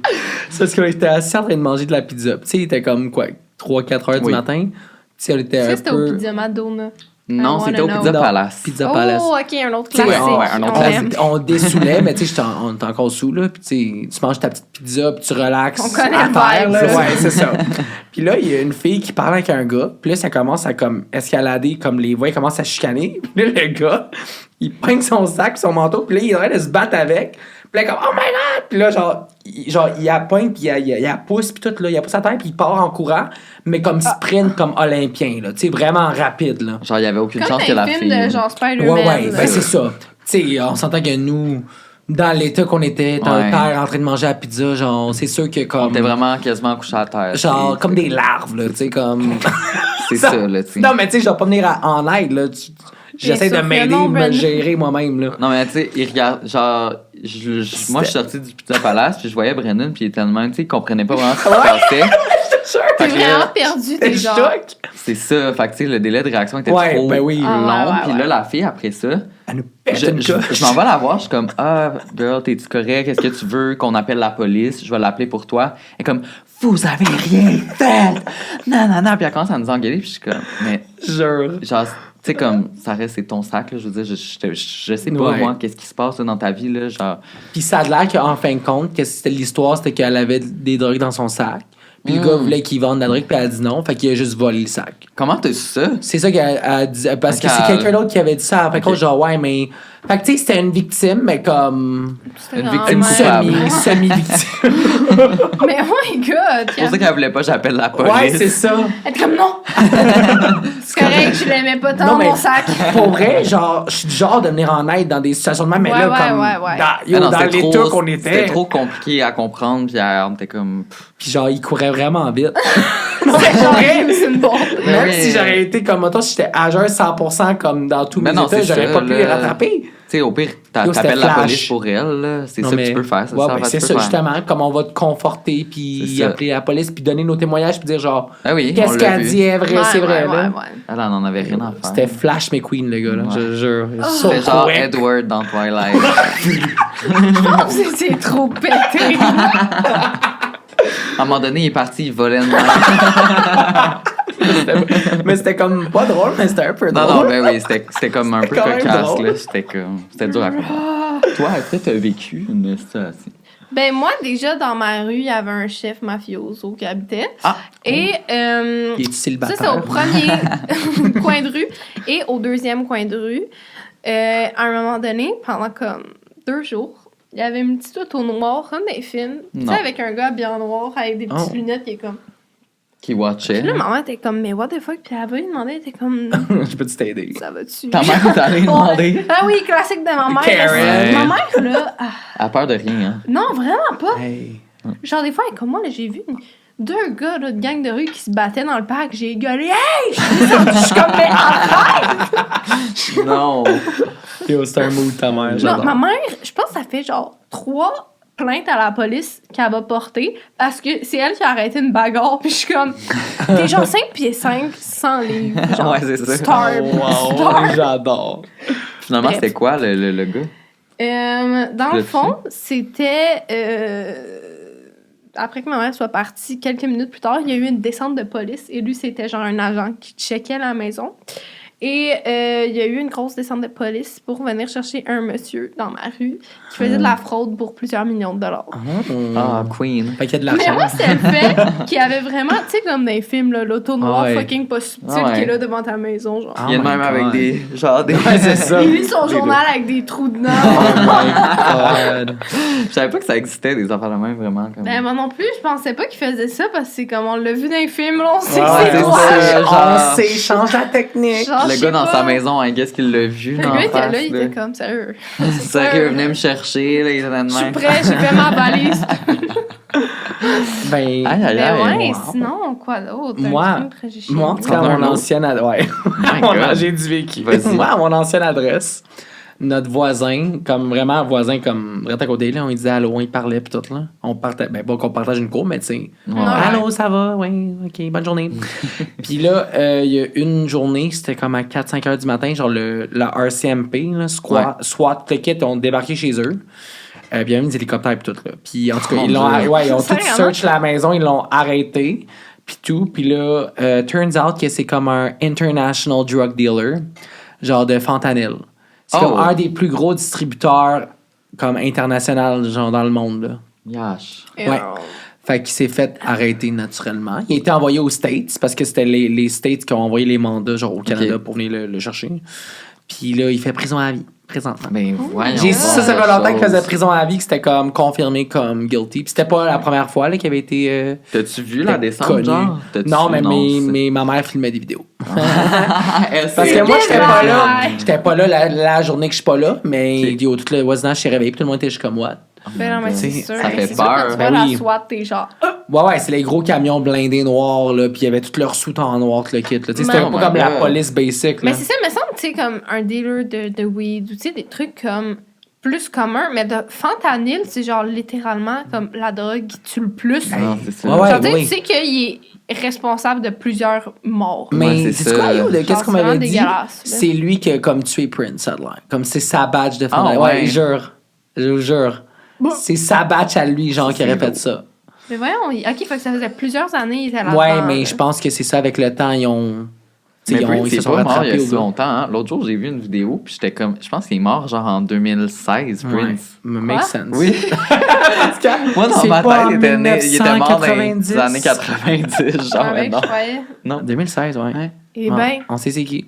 C'est parce qu'on était assis en train de manger de la pizza. Puis, tu sais, il était comme, quoi, 3-4 heures du Oui. matin. Tu sais, on était Est-ce un que c'était au peu. Pizza Madonna? Non, I c'était au wanna Pizza know. Palace. Pizza Palace. Oh, OK, un autre Tu sais, classique. ouais, un autre On classique. aime. on dessoulait, mais tu sais, on était encore sous, là. Puis, tu sais, tu manges ta petite pizza, puis tu relaxes. On connaît à le terre, vibe, là. ça. Ouais, c'est ça. Puis là, il y a une fille qui parle avec un gars. Puis là, ça commence à comme escalader, comme les voix commencent à chicaner. Puis là, le gars, il pogne son sac, son manteau. Puis là, il est en train de se battre avec. Puis là, comme, oh my God! Puis là, il la pogne, puis il la pousse, puis tout, là. Il pousse sa tête, puis il part en courant, mais comme sprint, comme olympien, là. Tu sais, vraiment rapide, là. Genre, il y avait aucune Comme chance que un la film fille. de genre Spider-Man. Ouais, là. ben c'est ça. Tu sais, on s'entend que nous, dans l'état qu'on était, dans Ouais. le père en train de manger la pizza, genre, c'est sûr que On comme. était vraiment quasiment couchés à terre. Genre, C'est- comme des larves, là, tu sais, comme. C'est ça, là, tu sais. Non, mais tu sais, je vais pas venir en aide, là. J'essaie de sûr que m'aider, non, de me Brandon. gérer moi-même, là. Non, mais tu sais, il regarde, genre, moi, je suis sorti du Pizza Palace, puis je voyais Brendan, puis il était tellement, tu sais, il comprenait pas vraiment ce qui se passait. T'es Fait que vraiment là, perdu, T'es t'es genre... choc. c'est ça, fait que, tu sais, le délai de réaction était Ouais, trop ben oui. long, Ah, ouais, puis ouais, là, la fille, après ça, Elle nous pète je, une je, coche. je m'en vais la voir, je suis comme, ah, girl, t'es-tu correct? Est-ce que tu veux qu'on appelle la police? Je vais l'appeler pour toi. Elle est comme, vous avez rien fait! Non, non, non. Puis elle commence à nous engueuler, puis je suis comme, mais, Jure. genre, tu sais, comme, ça reste, c'est ton sac, là. Je veux dire, je sais pas, Ouais. moi, qu'est-ce qui se passe là, dans ta vie, là. Genre, Puis ça a l'air qu'en fin de compte, que c'était l'histoire, c'était qu'elle avait des drogues dans son sac. Puis le gars voulait qu'il vende la drogue, puis elle a dit non, fait qu'il a juste volé le sac. Comment t'as su ça? C'est ça qu'elle dit. Parce que Ok, c'est quelqu'un d'autre qui avait dit ça après ok. qu'on genre, ouais, mais. Fait que, tu sais, c'était une victime, mais comme. C'était Une quand victime même- coupable. Semi-victime. Mais oh my god! C'est pour ça qu'elle voulait pas que j'appelle la police. Ouais, c'est ça. Elle était comme non! C'est correct, je l'aimais pas tant Non, mais- mon sac. Pour vrai, genre, je suis du genre de venir en aide dans des situations de même, mais Ouais, là, ouais, comme. ouais, ouais. Ah non, Dans c'était l'état trop- qu'on C'était était. trop compliqué à comprendre, puis on était comme... Puis genre, il courait vraiment vite. C'est genre, c'est une bombe. Même oui. si j'aurais été comme, mettons, si j'étais à jeun 100% comme dans tous mes Mais non, états, c'est j'aurais ça, pas pu les là. rattraper. Tu sais, au pire, Yo, c'était t'appelles la flash. police pour elle, là. C'est Non, ça mais- que tu peux faire. C'est Ouais, ça, ben, tu c'est peux ça, faire. justement, comme on va te conforter, puis C'est ça. appeler la police, puis donner nos témoignages, puis dire genre, Ah oui, on qu'est-ce l'a qu'elle vu. dit est vrai, c'est vrai, là. Elle en avait rien à faire. C'était Flash McQueen, le gars, là, Ouais. je jure. C'était genre Edward dans Twilight. C'est trop pété. À un moment donné, il est parti, il volait une main. Mais c'était comme pas drôle, mais c'était un peu Non, drôle. non, ben oui, c'était comme un peu quand même cocasse, drôle. là. C'était dur à comprendre. Toi, est-ce que t'as vécu une situation? Ben moi, déjà, dans ma rue, il y avait un chef mafioso qui habitait. Ah! Et Il est ça, célibataire. c'est au premier coin de rue. Et au deuxième coin de rue, à un moment donné, pendant comme 2 jours, il y avait une petite auto noire, comme des films. Tu Non. sais, avec un gars bien noir, avec des petites Oh. lunettes, qui est comme... Qui watchait? Puis là, maman était comme, mais what the fuck? Puis elle va lui demander, elle était comme, Je peux t'aider. ça va-tu? Ta mère est allée demander. Ouais. Ah oui, classique de ma mère. Karen. Ma mère, là, Elle a peur de rien, hein? non, vraiment pas. Hey. Genre, des fois, elle est comme moi, là, j'ai vu 2 gars là, de gang de rue qui se battaient dans le parc. J'ai gueulé, hey! Je suis descendue, je suis comme, mais arrête! Non! Yo, c'est un mot de ta mère, Non, j'adore. ma mère, je pense que ça fait genre 3 plaintes à la police qu'elle va porter parce que c'est elle qui a arrêté une bagarre. Puis je suis comme, t'es genre 5 pieds 5, 100 livres. Genre, Ouais, c'est ça. Star. Wow, Star. j'adore. Finalement, Bref. c'était quoi le gars? Dans le Le fond, c'était. Après que ma mère soit partie, quelques minutes plus tard, il y a eu une descente de police. Et lui, c'était genre un agent qui checkait la maison. Et il y a eu une grosse descente de police pour venir chercher un monsieur dans ma rue qui faisait de la fraude pour plusieurs millions de dollars. Ah, Queen. Fait qu'il y a de Mais l'argent. moi, c'était le fait qu'il y avait vraiment, tu sais, comme dans les films, là, l'auto noire Ouais. fucking pas subtil Ah ouais. qui est là devant ta maison, genre. Ah. Il y a Oh même my avec God. des. Genre des. Ouais, c'est ça. Il lit son Des journal avec des trous dedans. Oh my God. Je savais pas que ça existait, des affaires de même, vraiment. Comme... Ben, moi non plus, je pensais pas qu'il faisait ça parce que c'est comme on l'a vu dans les films, là, on sait Ouais, que c'est c'est quoi. ça. On sait, change la technique. Genre, je le sais gars dans pas. sa maison, I guess qu'il l'a vu. Le dans gars la était là, face, il était comme sérieux. Sérieux, venez me chercher, là, il était de Je suis même. prêt, j'ai fait ma valise. Ben, Aïe, aïe, Mais aïe. ouais, wow. sinon, quoi d'autre? Un Moi- crime très chiant. moi, en tout T'en cas, as un mon autre? ancienne adresse. Ouais. My God. J'ai du vécu. Vas-y. Moi, à mon ancienne adresse, notre voisin, comme vraiment voisin, comme direct à côté, là, on lui disait allô, il parlait, pis tout, là. On partait, ben, pas qu'on partage une cour, mais tu sais. Ouais. Ouais. Allô, ça va? Oui, ok, bonne journée. Puis là, il y a une journée, c'était comme à 4-5 heures du matin, genre la RCMP, là, SWAT, le kit, ont débarqué chez eux. Puis il y avait des hélicoptères et tout, là. Puis en tout cas, Mon ils l'ont, Dieu. ouais, ils ont tout Sérieusement? search la maison, ils l'ont arrêté, puis tout. Puis là, turns out que c'est comme un international drug dealer, genre de fentanyl. C'est Oh. comme un des plus gros distributeurs comme international, genre dans le monde, là. Yash. Et, Ouais. Fait qu'il s'est fait arrêter naturellement. Il a été envoyé aux States parce que c'était les States qui ont envoyé les mandats genre au Canada Ok. pour venir le chercher. Puis là, il fait prison à vie, présentement. Ben, voyons. J'ai su ça, ça fait longtemps qu'il faisait chose. prison à vie, que c'était comme confirmé comme guilty. Puis c'était pas la première fois là, qu'il avait été T'as-tu vu la descente, connu. genre? T'as-tu Non, vu? mais ma mère filmait des vidéos. Elle, Parce c'est- que moi, j'étais pas là. Ouais. J'étais pas là la journée que je suis pas là, mais Ok. yo, tout le voisinage s'est réveillé, puis tout le monde était juste comme what. Ben non, mais c'est T'sais, sûr. ça fait C'est sûr, peur. quand tu vois Ben la oui. SWAT, t'es genre... Ouais, c'est les gros camions blindés noirs, là, puis il y avait tout leur soute en noir, tout le kit. Là. Tu sais, c'était Oh pas my comme la God. police basic. Mais Là. c'est ça, me semble, tu sais, comme un dealer de weed ou tu sais, des trucs comme plus communs, mais de fentanyl, c'est genre littéralement comme la drogue qui tue le plus. Non, c'est ça. Ouais, ouais. Genre, tu sais, oui. tu sais qu'il est responsable de plusieurs morts. Mais Ouais, c'est c'est quoi, ça. yo, qu'est-ce Genre, qu'on c'est m'avait vraiment dit? dégueulasse, là. C'est lui qui a comme tué Prince, ça a l'air. Comme c'est sa badge de fentanyl. Ah, ouais. Je jure. Je vous jure. Bon. C'est sa badge à lui, genre, qui aurait C'est fait beau. ça. Mais voyons, ok, fait que ça faisait plusieurs années, il était là. Ouais, mais je pense que c'est ça, avec le temps, ils ont. tu sais, Mais Prince, ils se c'est sont pas mort il y rattrapés a au si gars. longtemps. Hein? L'autre jour, j'ai vu une vidéo, puis j'étais comme... Je pense qu'il est mort, genre, en 2016, Ouais. Prince. Makes Quoi? sense. Oui. Moi, dans C'est ma pas tête, en il était mort dans 1990. les années 90, genre, Ouais, mais mec, non. je croyais. Non. 2016, ouais. Ouais. Eh Ouais, bien, on sait c'est qui.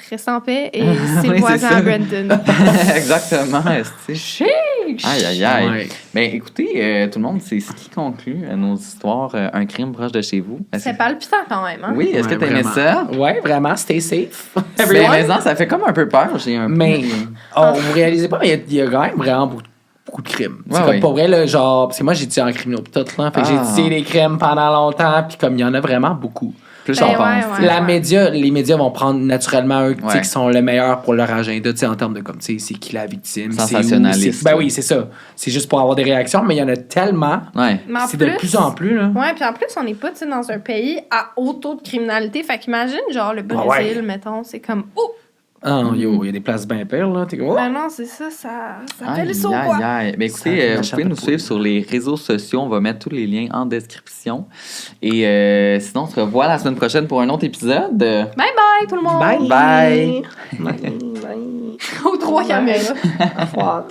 reste en paix et c'est Oui, le voisin c'est ça. à Brandon. Exactement. Aïe, aïe, aïe. Ouais. Ben, écoutez, tout le monde, c'est ce qui conclut nos histoires Un crime proche de chez vous. C'est palpitant quand même, hein? Oui, est-ce que Ouais, t'aimais vraiment. ça? Ouais, vraiment, stay safe. Ben, Everyone. maintenant, ça fait comme un peu peur. J'ai un peu... Mais vous réalisez pas, mais il y a quand même vraiment beaucoup de crimes. C'est Ouais, comme ouais. pour vrai, là, genre, parce que moi j'ai étudié en criminaux pis tout, là. Fait que j'ai Ah. étudié les crimes pendant longtemps, puis comme il y en a vraiment beaucoup. Plus Ben j'en ouais, pense. ouais. Les médias vont prendre naturellement eux tu sais, Ouais. qui sont le meilleur pour leur agenda, tu sais, en termes de comme, tu sais, c'est qui la victime, c'est où, Sensationnaliste. ben oui, c'est ça. C'est juste pour avoir des réactions, mais il y en a tellement. Ouais. Mais en C'est de plus en plus, là. Ouais, puis en plus, on n'est pas tu sais, dans un pays à haut taux de criminalité. Fait qu'imagine, genre, le Brésil, Ah ouais. mettons, c'est comme. Oh! Ah, yo, il y a des places bien pires, là. T'es comme, oh! Ben non, c'est ça, ça fait le Aïe, saut, aïe, quoi. aïe. Ben, Ça écoutez, vous m'achète pouvez le nous pouls. suivre sur les réseaux sociaux. On va mettre tous les liens en description. Et sinon, on se revoit la semaine prochaine pour un autre épisode. Bye bye, tout le monde! Bye! Bye. Bye! Bye! Aux trois caméras. Au revoir.